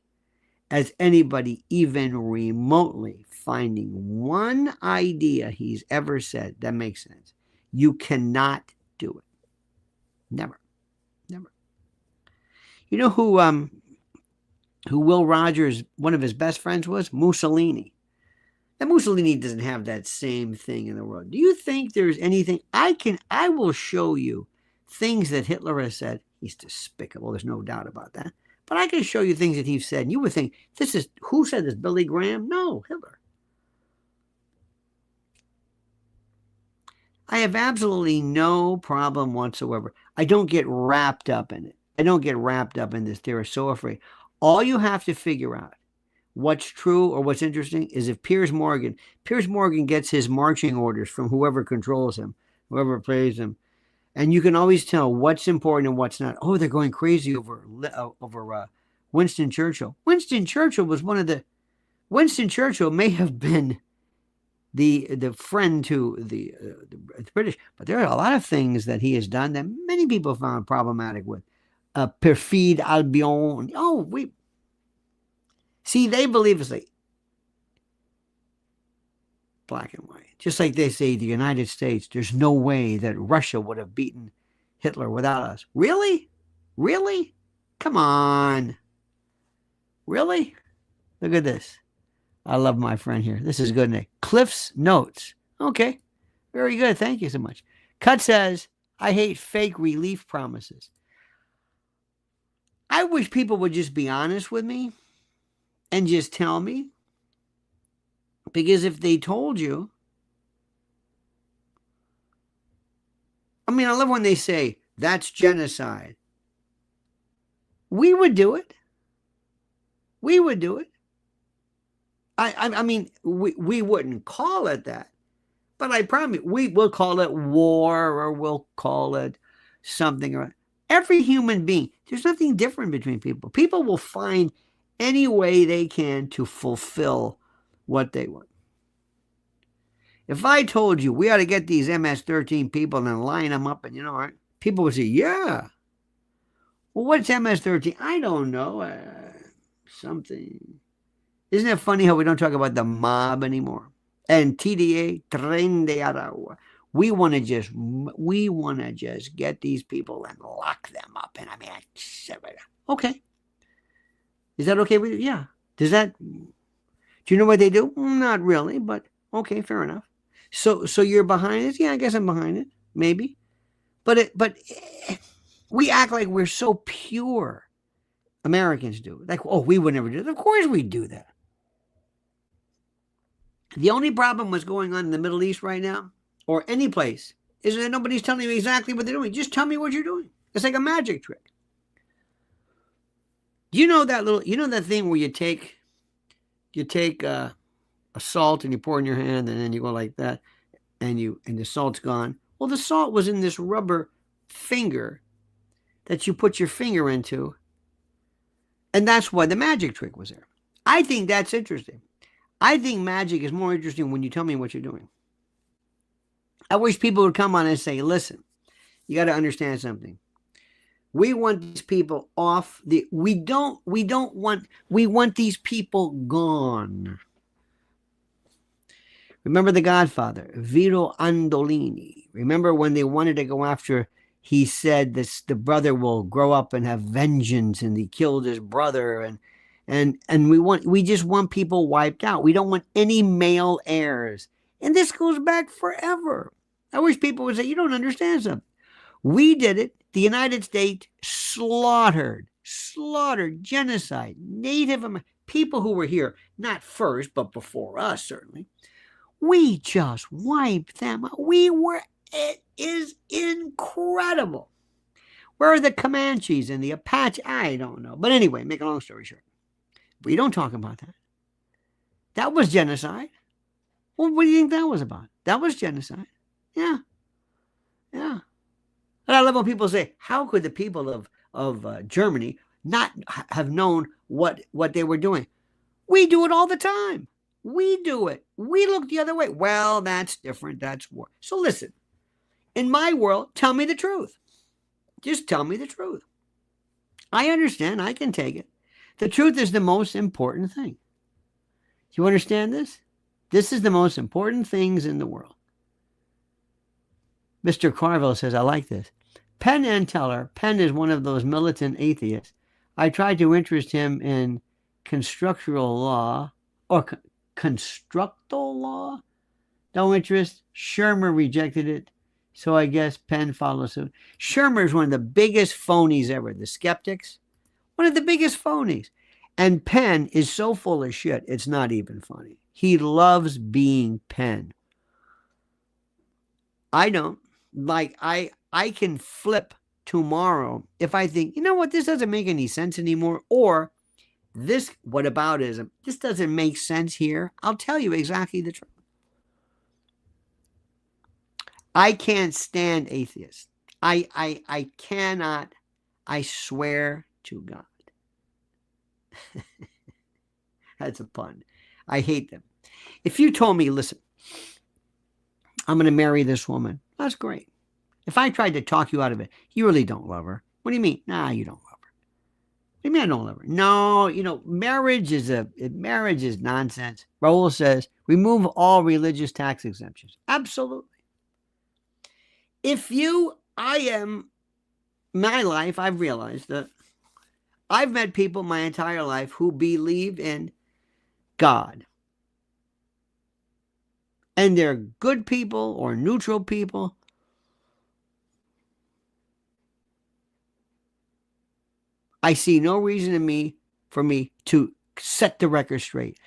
as anybody even remotely finding one idea he's ever said that makes sense. You cannot do it. Never. You know who Will Rogers, one of his best friends, was? Mussolini. And Mussolini doesn't have that same thing in the world. Do you think there's anything I will show you things that Hitler has said? He's despicable. There's no doubt about that. But I can show you things that he's said, and you would think, who said this? Billy Graham? No, Hitler. I have absolutely no problem whatsoever. I don't get wrapped up in it. I don't get wrapped up in this. They're so afraid. All you have to figure out what's true or what's interesting is if Piers Morgan gets his marching orders from whoever controls him, whoever pays him. And you can always tell what's important and what's not. Oh, they're going crazy over Winston Churchill. Winston Churchill was one of the. Winston Churchill may have been the friend to the British, but there are a lot of things that he has done that many people found problematic with. Perfide Albion. Oh, we see. They believe it's like black and white. Just like they say the United States, there's no way that Russia would have beaten Hitler without us. Really? Really? Come on. Really? Look at this. I love my friend here. This is good, Nick. Cliff's Notes. Okay. Very good. Thank you so much. Cut says, I hate fake relief promises. I wish people would just be honest with me and just tell me. Because if they told you, I mean, I love when they say, that's genocide. We would do it. We would do it. I mean, we wouldn't call it that. But I promise we will call it war or we'll call it something. Or every human being, there's nothing different between people. People will find any way they can to fulfill what they want. If I told you we ought to get these MS-13 people and line them up and, you know, people would say, yeah. Well, what's MS-13? I don't know. Something. Isn't it funny how we don't talk about the mob anymore? And TDA, Tren de Aragua. We want to just get these people and lock them up. And I mean, okay. Is that okay with you? Yeah. Do you know what they do? Not really, but okay, fair enough. So you're behind it? Yeah, I guess I'm behind it. Maybe. But we act like we're so pure. Americans do. Like, oh, we would never do that. Of course we do that. The only problem what's going on in the Middle East right now, or any place, is that nobody's telling you exactly what they're doing. Just tell me what you're doing. It's like a magic trick. You know that thing where you take a salt and you pour in your hand and then you go like that and the salt's gone. Well, the salt was in this rubber finger that you put your finger into, and that's why the magic trick was there. I think that's interesting. I think magic is more interesting when you tell me what you're doing. I wish people would come on and say, listen, you got to understand something. We want these people off we want these people gone. Remember The Godfather, Vito Andolini. Remember when they wanted to go after, he said the brother will grow up and have vengeance, and he killed his brother, and we just want people wiped out. We don't want any male heirs. And this goes back forever. I wish people would say, you don't understand something. We did it. The United States slaughtered, genocide, Native American people who were here, not first, but before us, certainly. We just wiped them out. It is incredible. Where are the Comanches and the Apache? I don't know. But anyway, make a long story short. We don't talk about that. That was genocide. Well, what do you think that was about? That was genocide. Yeah. Yeah. And I love when people say, how could the people of Germany not have known what they were doing? We do it all the time. We do it. We look the other way. Well, that's different. That's war. So listen, in my world, tell me the truth. Just tell me the truth. I understand. I can take it. The truth is the most important thing. You understand this? This is the most important things in the world. Mr. Carville says, I like this. Penn and Teller. Penn is one of those militant atheists. I tried to interest him in constructural law or constructal law. No interest. Shermer rejected it. So I guess Penn follows suit. Shermer is one of the biggest phonies ever. The skeptics. One of the biggest phonies. And Penn is so full of shit, it's not even funny. He loves being Penn. I don't. Like, I can flip tomorrow if I think, you know what, this doesn't make any sense anymore. Or this whataboutism, this doesn't make sense here. I'll tell you exactly the truth. I can't stand atheists. I cannot, I swear to God. That's a pun. I hate them. If you told me, listen, I'm going to marry this woman, that's great. If I tried to talk you out of it, you really don't love her. What do you mean? Nah, you don't love her. What do you mean I don't love her? No, marriage is nonsense. Raul says, remove all religious tax exemptions. Absolutely. My life, I've realized that I've met people my entire life who believe in God. And they're good people or neutral people. I see no reason for me to set the record straight,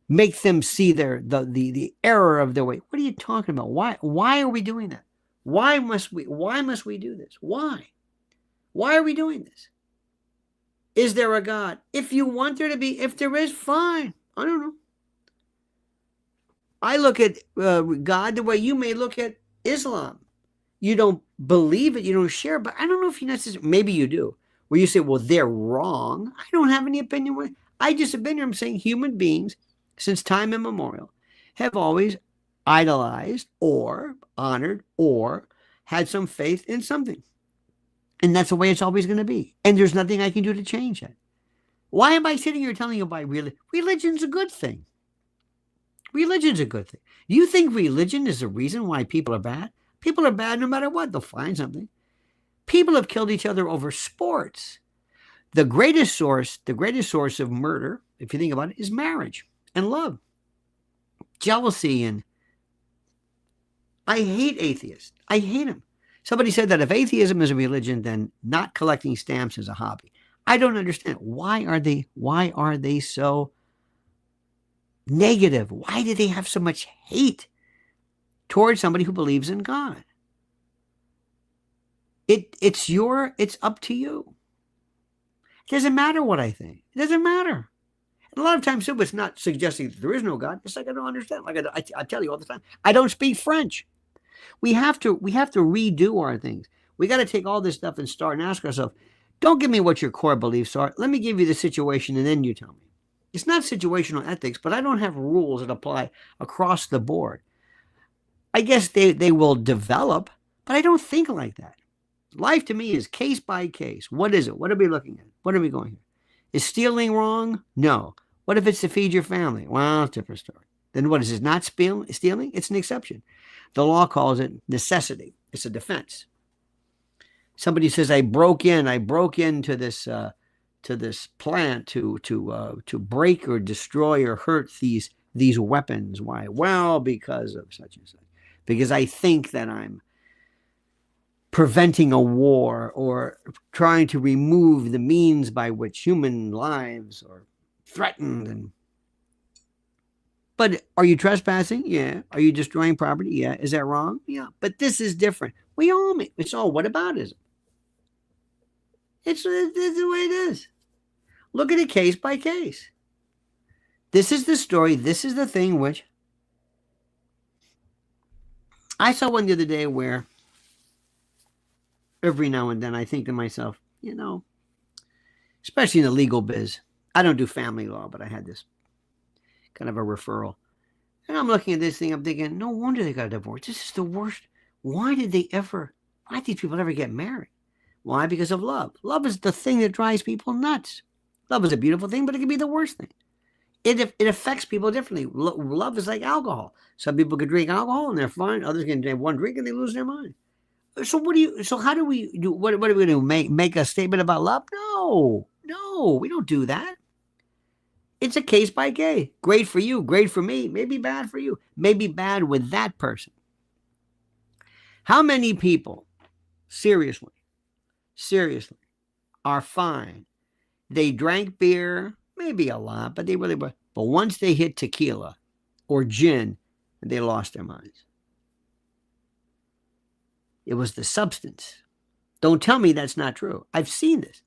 make them see the error of their way. What are you talking about? Why are we doing that? Why must we do this? Why are we doing this? Is there a God? If you want there to be, if there is, fine. I don't know. I look at God the way you may look at Islam. You don't believe it, you don't share, but I don't know if you necessarily, maybe you do, where you say, well, they're wrong. I don't have any opinion with it. I just have been here. I'm saying human beings, since time immemorial, have always idolized or honored or had some faith in something. And that's the way it's always going to be. And there's nothing I can do to change that. Why am I sitting here telling you about religion? Religion's a good thing. Religion's a good thing. Do you think religion is the reason why people are bad? People are bad no matter what. They'll find something. People have killed each other over sports. The greatest source of murder, if you think about it, is marriage and love. Jealousy. And I hate atheists. I hate them. Somebody said that if atheism is a religion, then not collecting stamps is a hobby. I don't understand. Why are they so negative? Why do they have so much hate towards somebody who believes in God? It's up to you. It doesn't matter what I think. It doesn't matter. And a lot of times too, it's not suggesting that there is no God. It's like I don't understand. Like I tell you all the time, I don't speak French. We have to redo our things. We got to take all this stuff and start and ask ourselves, don't give me what your core beliefs are. Let me give you the situation and then you tell me. It's not situational ethics, but I don't have rules that apply across the board. I guess they will develop, but I don't think like that. Life to me is case by case. What is it? What are we looking at? What are we going here? Is stealing wrong? No. What if it's to feed your family? Well, it's a different story. Then what is it? Not stealing? It's an exception. The law calls it necessity. It's a defense. Somebody says, I broke into this plant to break or destroy or hurt these weapons. Why? Well, because of such and such. Because I think that I'm preventing a war or trying to remove the means by which human lives are threatened. But are you trespassing? Yeah. Are you destroying property? Yeah. Is that wrong? Yeah. But this is different. It's all whataboutism. It's the way it is. Look at it case by case. This is the story. This is the thing which I saw one the other day where every now and then I think to myself, especially in the legal biz, I don't do family law, but I had this kind of a referral. And I'm looking at this thing, I'm thinking, no wonder they got a divorce. This is the worst. Why did these people ever get married? Why? Because of love. Love is the thing that drives people nuts. Love is a beautiful thing, but it can be the worst thing. It affects people differently. Love is like alcohol. Some people can drink alcohol and they're fine. Others can have one drink and they lose their mind. So how do we do? What are we going to do? Make a statement about love? No, we don't do that. It's a case by case. Great for you, great for me. Maybe bad for you. Maybe bad with that person. How many people, seriously, are fine? They drank beer, maybe a lot, but but once they hit tequila or gin, they lost their minds. It was the substance. Don't tell me that's not true. I've seen this.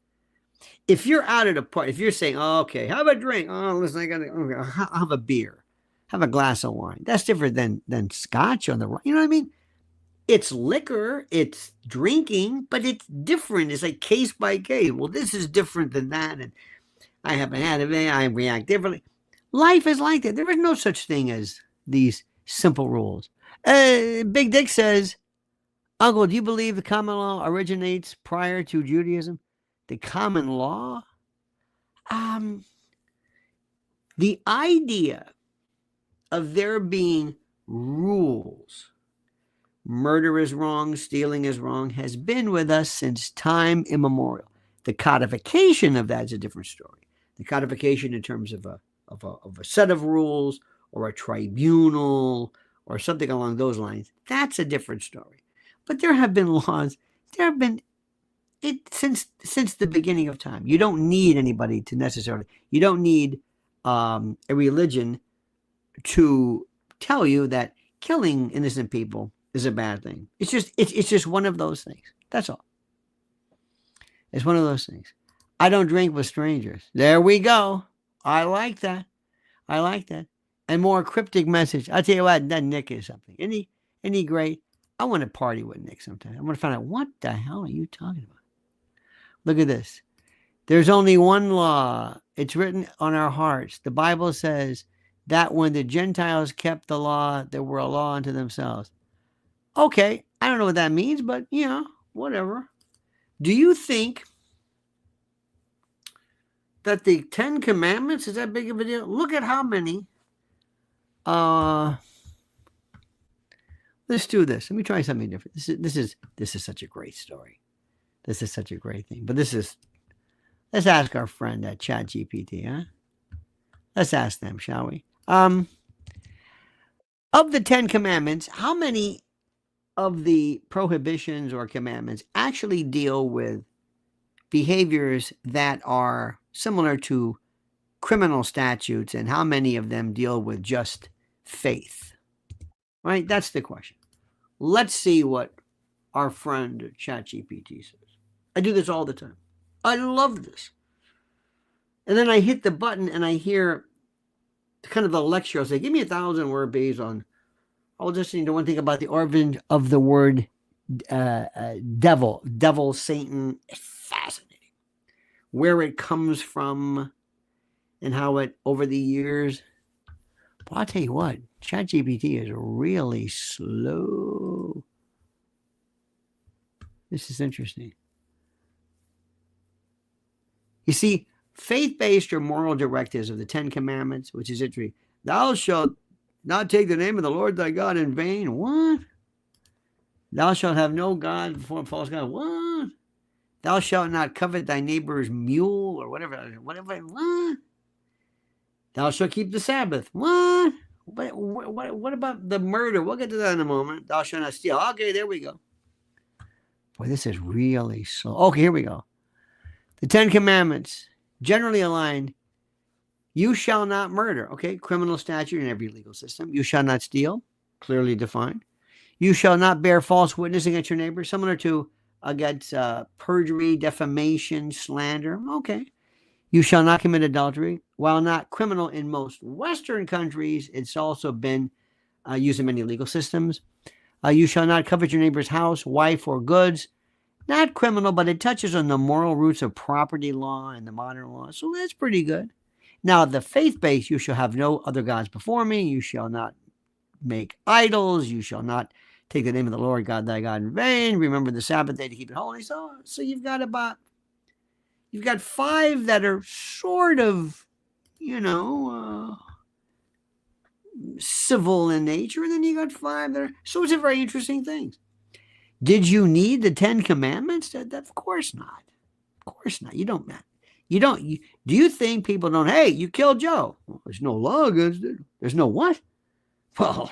If you're out at a party, if you're saying, oh, okay, have a drink. Oh, listen, I'll have a beer. Have a glass of wine. That's different than scotch on the, you know what I mean? It's liquor, it's drinking, but it's different. It's like case by case. Well, this is different than that, and I haven't had it. I react differently. Life is like that. There is no such thing as these simple rules. Big Dick says, Uncle, do you believe the common law originates prior to Judaism? The common law? The idea of there being rules, murder is wrong, stealing is wrong, has been with us since time immemorial. The codification of that is a different story. The codification in terms of a set of rules or a tribunal or something along those lines, that's a different story. But there have been laws, there have been since the beginning of time. You don't need anybody to necessarily, you don't need a religion to tell you that killing innocent people is a bad thing. It's just one of those things. That's all. It's one of those things. I don't drink with strangers. There we go. I like that. I like that. And more cryptic message. I'll tell you what, that Nick is something. Any great? I want to party with Nick sometime. I want to find out what the hell are you talking about? Look at this. There's only one law. It's written on our hearts. The Bible says that when the Gentiles kept the law, they were a law unto themselves. Okay, I don't know what that means, but whatever. Do you think that the 10 Commandments is that big of a deal? Look at how many. Let's do this. Let me try something different. This is such a great story. This is such a great thing. But let's ask our friend at ChatGPT, huh? Let's ask them, shall we? Of the 10 Commandments, how many of the prohibitions or commandments actually deal with behaviors that are similar to criminal statutes, and how many of them deal with just faith? Right? That's the question. Let's see what our friend ChatGPT says. I do this all the time. I love this. And then I hit the button and I hear kind of a lecture. I'll say, give me 1,000-word based on, I was listening to one thing about the origin of the word devil, Satan. It's fascinating. Where it comes from and how it, over the years. But I'll tell you what, ChatGPT is really slow. This is interesting. You see, faith-based or moral directives of the 10 Commandments, which is interesting. Thou shalt not take the name of the Lord thy God in vain. What? Thou shalt have no God before false God. What? Thou shalt not covet thy neighbor's mule or whatever. What? Thou shalt keep the Sabbath. What? What about the murder? We'll get to that in a moment. Thou shalt not steal. Okay, there we go. Boy, this is really slow. Okay, here we go. The 10 Commandments, generally aligned. You shall not murder. Okay, criminal statute in every legal system. You shall not steal, clearly defined. You shall not bear false witness against your neighbor, similar to against perjury, defamation, slander. Okay. You shall not commit adultery. While not criminal in most Western countries, it's also been used in many legal systems. You shall not covet your neighbor's house, wife, or goods. Not criminal, but it touches on the moral roots of property law and the modern law. So that's pretty good. Now, the faith-based, you shall have no other gods before me. You shall not make idols. You shall not take the name of the Lord God thy God in vain. Remember the Sabbath day to keep it holy. So you've got 5 that are sort of, civil in nature, and then you got 5 that are. So it's a very interesting thing. Did you need the 10 Commandments? Of course not. Of course not. You don't. Do you think people don't? Hey, you killed Joe. Well, there's no law against it. There's no what? Well,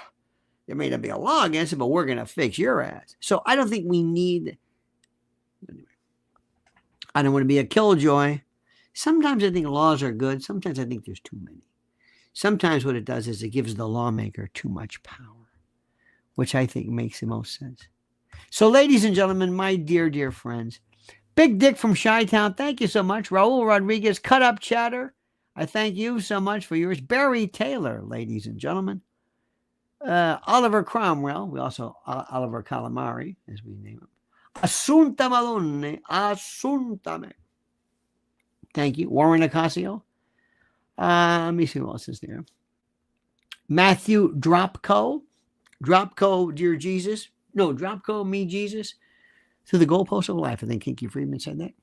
there may not be a law against it, but we're going to fix your ass. So I don't think we need. Anyway, I don't want to be a killjoy. Sometimes I think laws are good. Sometimes I think there's too many. Sometimes what it does is it gives the lawmaker too much power, which I think makes the most sense. So, ladies and gentlemen, my dear, dear friends, Big Dick from Chi-Town, thank you so much. Raul Rodriguez, Cut Up Chatter, I thank you so much for yours. Barry Taylor, ladies and gentlemen. Oliver Cromwell. We also Oliver Calamari, as we name him. Assunta Malone. Assunta me. Thank you. Warren Ocasio. Let me see who else is there. Matthew Dropko. Dropko, dear Jesus. No, Dropko, me Jesus. Through the goalpost of life. I think Kinky Friedman said that.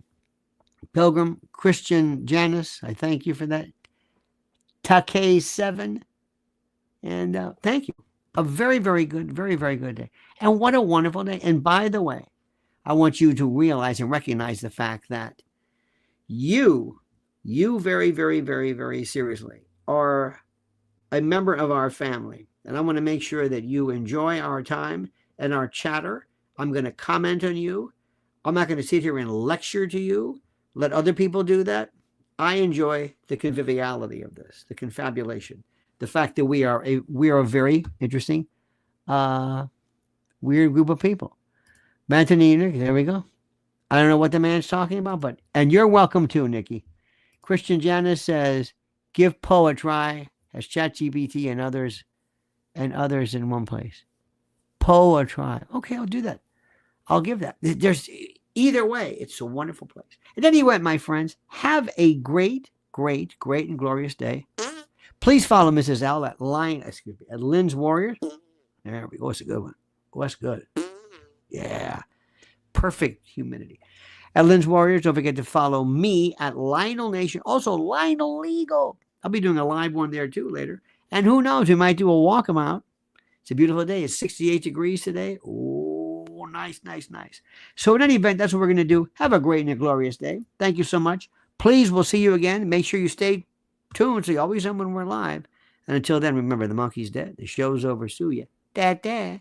Pilgrim, Christian Janice. I thank you for that. Take7. And thank you. A very, very good day. And what a wonderful day. And by the way, I want you to realize and recognize the fact that you very, very, very, very seriously are a member of our family. And I want to make sure that you enjoy our time and our chatter. I'm going to comment on you. I'm not going to sit here and lecture to you. Let other people do that. I enjoy the conviviality of this, the confabulation, the fact that we are a very interesting, weird group of people. Antonina, there we go. I don't know what the man's talking about, and you're welcome too, Nikki. Christian Janice says, give Poe a try, has ChatGPT and others in one place. Poe a try. Okay, I'll do that. I'll give that. There's either way, it's a wonderful place. And anyway, my friends, have a great and glorious day. Please follow Mrs. L at Lynn's Warriors. There we go. What's a good one? What's good? Yeah. Perfect humidity. At Lynn's Warriors, don't forget to follow me at LionelNation. Also, Lionel Legal. I'll be doing a live one there too later. And who knows, we might do a walkabout. It's a beautiful day. It's 68 degrees today. Oh, nice. So in any event, that's what we're going to do. Have a great and a glorious day. Thank you so much. Please, we'll see you again. Make sure you stay tuned so you always know when we're live. And until then, remember, the monkey's dead. The show's over. Sue ya. Da.